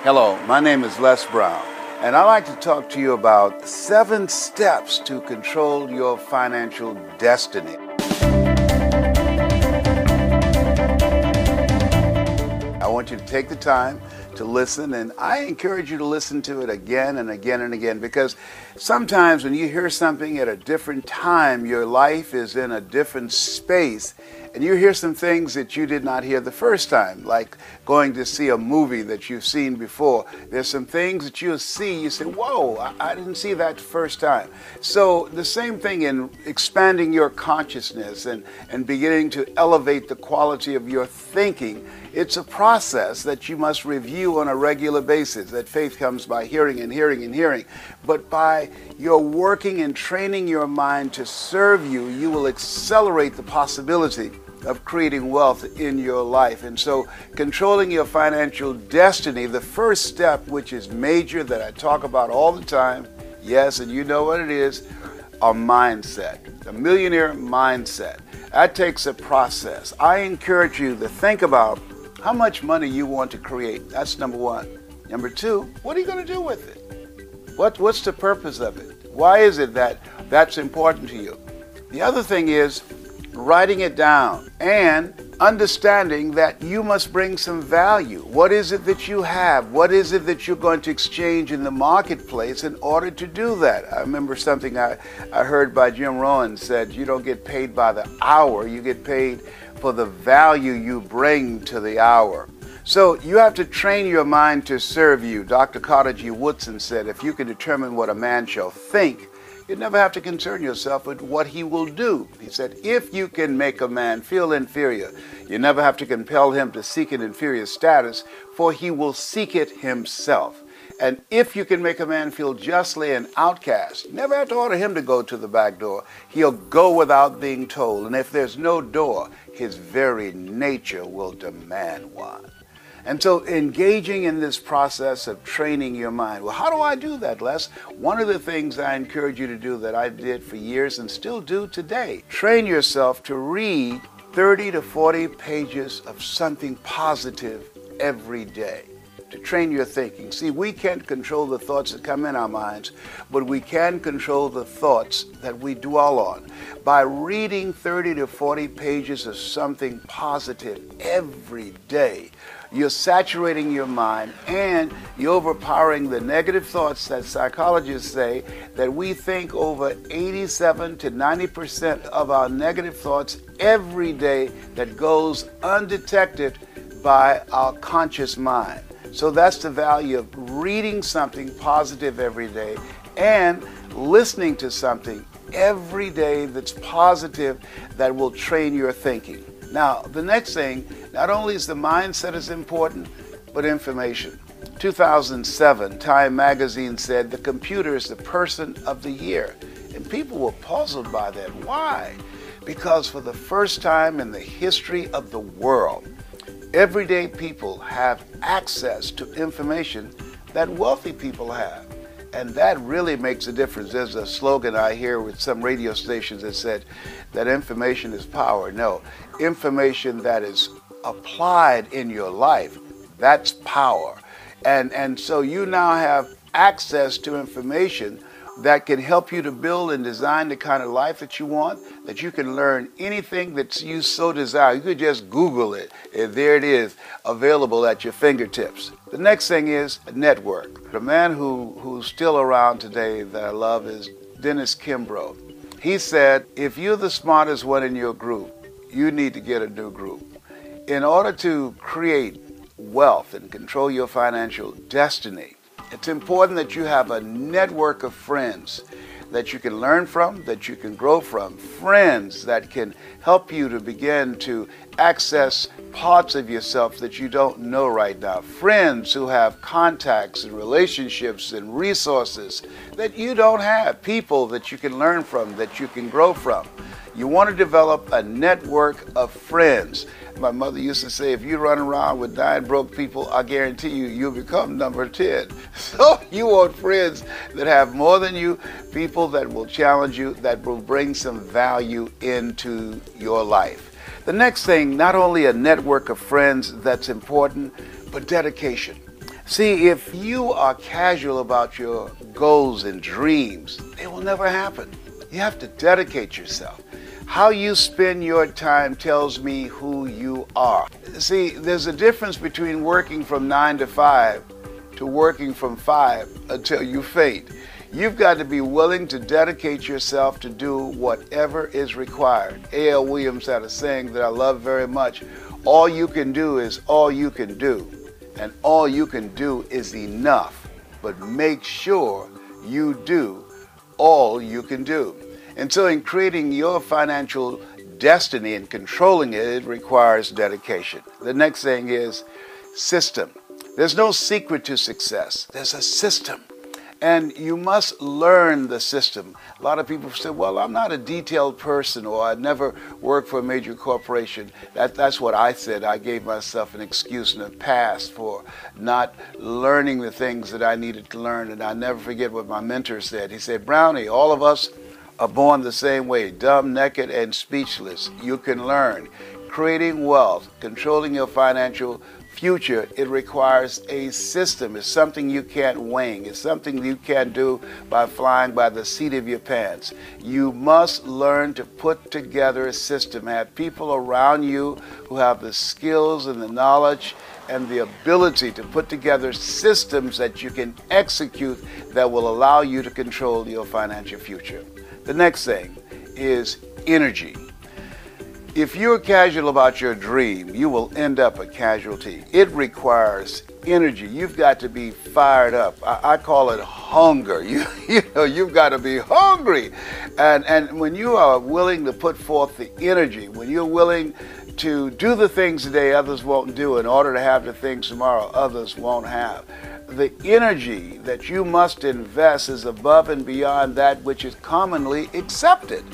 Hello, my name is Les Brown, and I'd like to talk to you about 7 steps to control your financial destiny. I want you to take the time to listen, and I encourage you to listen to it again and again and again, because sometimes when you hear something at a different time, your life is in a different space, and you hear some things that you did not hear the first time, like going to see a movie that you've seen before. There's some things that you'll see, you say, whoa, I didn't see that the first time. So the same thing in expanding your consciousness and beginning to elevate the quality of your thinking. It's a process that you must review on a regular basis. That faith comes by hearing and hearing and hearing. But by your working and training your mind to serve you, you will accelerate the possibility of creating wealth in your life. And so controlling your financial destiny, the first step, which is major, that I talk about all the time, yes, and you know what it is, a mindset, a millionaire mindset. That takes a process. I encourage you to think about how much money you want to create. That's number one. Number two, what are you going to do with it? What's the purpose of it? Why is it that that's important to you? The other thing is writing it down and understanding that you must bring some value. What is it that you have? What is it that you're going to exchange in the marketplace in order to do that? I remember something I heard by Jim Rohn said, you don't get paid by the hour, you get paid for the value you bring to the hour. So you have to train your mind to serve you. Dr. Carter G. Woodson said, if you can determine what a man shall think, you never have to concern yourself with what he will do. He said, if you can make a man feel inferior, you never have to compel him to seek an inferior status, for he will seek it himself. And if you can make a man feel justly an outcast, you never have to order him to go to the back door. He'll go without being told. And if there's no door, his very nature will demand one. And so engaging in this process of training your mind. Well, how do I do that, Les? One of the things I encourage you to do that I did for years and still do today, train yourself to read 30 to 40 pages of something positive every day, to train your thinking. See, we can't control the thoughts that come in our minds, but we can control the thoughts that we dwell on. By reading 30 to 40 pages of something positive every day, you're saturating your mind and you're overpowering the negative thoughts that psychologists say that we think over 87 to 90% of our negative thoughts every day that goes undetected by our conscious mind. So that's the value of reading something positive every day and listening to something every day that's positive that will train your thinking. Now, the next thing, not only is the mindset as important, but information. 2007, Time magazine said the computer is the person of the year. And people were puzzled by that. Why? Because for the first time in the history of the world, everyday people have access to information that wealthy people have. And that really makes a difference. There's a slogan I hear with some radio stations that said that information is power. No, information that is applied in your life, that's power. And so you now have access to information that can help you to build and design the kind of life that you want, that you can learn anything that you so desire. You could just Google it, and there it is, available at your fingertips. The next thing is a network. The man who's still around today that I love is Dennis Kimbrough. He said, if you're the smartest one in your group, you need to get a new group. In order to create wealth and control your financial destiny, it's important that you have a network of friends that you can learn from, that you can grow from, friends that can help you to begin to access parts of yourself that you don't know right now, friends who have contacts and relationships and resources that you don't have, people that you can learn from, that you can grow from. You want to develop a network of friends. My mother used to say, if you run around with 9 broke people, I guarantee you, you'll become number 10. So you want friends that have more than you, people that will challenge you, that will bring some value into your life. The next thing, not only a network of friends that's important, but dedication. See, if you are casual about your goals and dreams, they will never happen. You have to dedicate yourself. How you spend your time tells me who you are. See, there's a difference between working from 9 to 5 to working from 5 until you faint. You've got to be willing to dedicate yourself to do whatever is required. A.L. Williams had a saying that I love very much. All you can do is all you can do. And all you can do is enough. But make sure you do all you can do. And so in creating your financial destiny and controlling it, it requires dedication. The next thing is system. There's no secret to success. There's a system. And you must learn the system. A lot of people say, well, I'm not a detailed person, or I never worked for a major corporation. That's what I said. I gave myself an excuse in the past for not learning the things that I needed to learn. And I never forget what my mentor said. He said, Brownie, all of us are born the same way, dumb, naked, and speechless. You can learn. Creating wealth, controlling your financial future, it requires a system. It's something you can't wing. It's something you can't do by flying by the seat of your pants. You must learn to put together a system. Have people around you who have the skills and the knowledge and the ability to put together systems that you can execute that will allow you to control your financial future. The next thing is energy. If you're casual about your dream, you will end up a casualty. It requires energy. You've got to be fired up. I call it hunger. You've got to be hungry. And when you are willing to put forth the energy, when you're willing to do the things today others won't do in order to have the things tomorrow others won't have, the energy that you must invest is above and beyond that which is commonly accepted.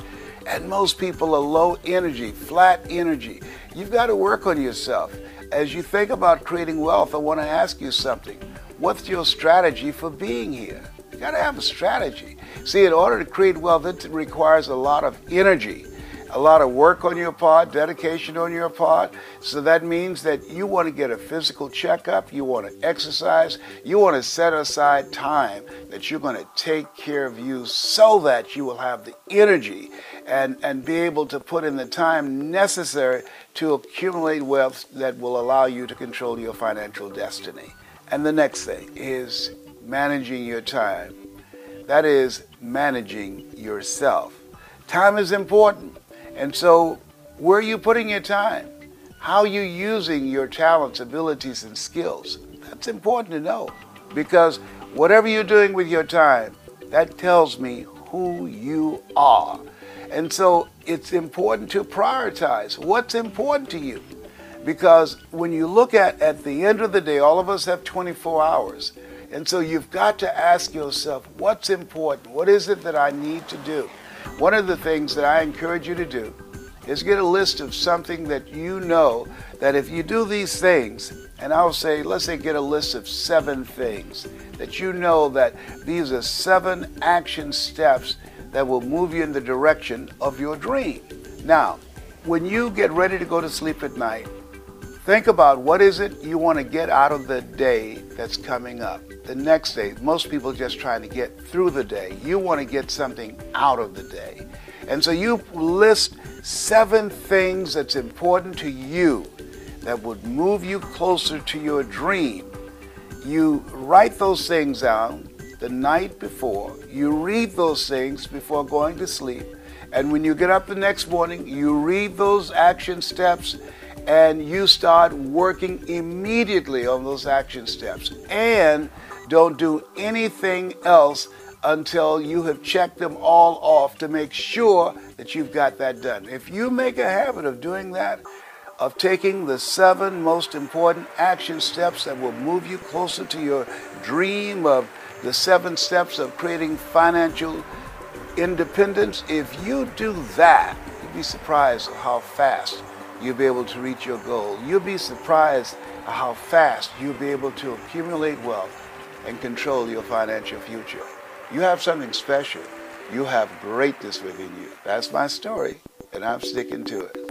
And most people are low energy, flat energy. You've got to work on yourself. As you think about creating wealth, I want to ask you something. What's your strategy for being here? You got to have a strategy. See, in order to create wealth, it requires a lot of energy, a lot of work on your part, dedication on your part. So that means that you want to get a physical checkup, you want to exercise, you want to set aside time that you're going to take care of you so that you will have the energy and be able to put in the time necessary to accumulate wealth that will allow you to control your financial destiny. And the next thing is managing your time. That is managing yourself. Time is important. And so where are you putting your time? How are you using your talents, abilities, and skills? That's important to know, because whatever you're doing with your time, that tells me who you are. And so it's important to prioritize what's important to you. Because when you look at the end of the day, all of us have 24 hours. And so you've got to ask yourself, what's important? What is it that I need to do? One of the things that I encourage you to do is get a list of something that you know that if you do these things, and I'll say, let's say get a list of 7 things that you know that these are 7 action steps that will move you in the direction of your dream. Now, when you get ready to go to sleep at night, think about what is it you want to get out of the day that's coming up. The next day, most people are just trying to get through the day. You want to get something out of the day. And so you list 7 things that's important to you that would move you closer to your dream. You write those things down the night before. You read those things before going to sleep. And when you get up the next morning, you read those action steps and you start working immediately on those action steps. And don't do anything else until you have checked them all off to make sure that you've got that done. If you make a habit of doing that, of taking the 7 most important action steps that will move you closer to your dream, of the 7 steps of creating financial independence, if you do that, you'd be surprised at how fast you'll be able to reach your goal. You'll be surprised at how fast you'll be able to accumulate wealth and control your financial future. You have something special. You have greatness within you. That's my story, and I'm sticking to it.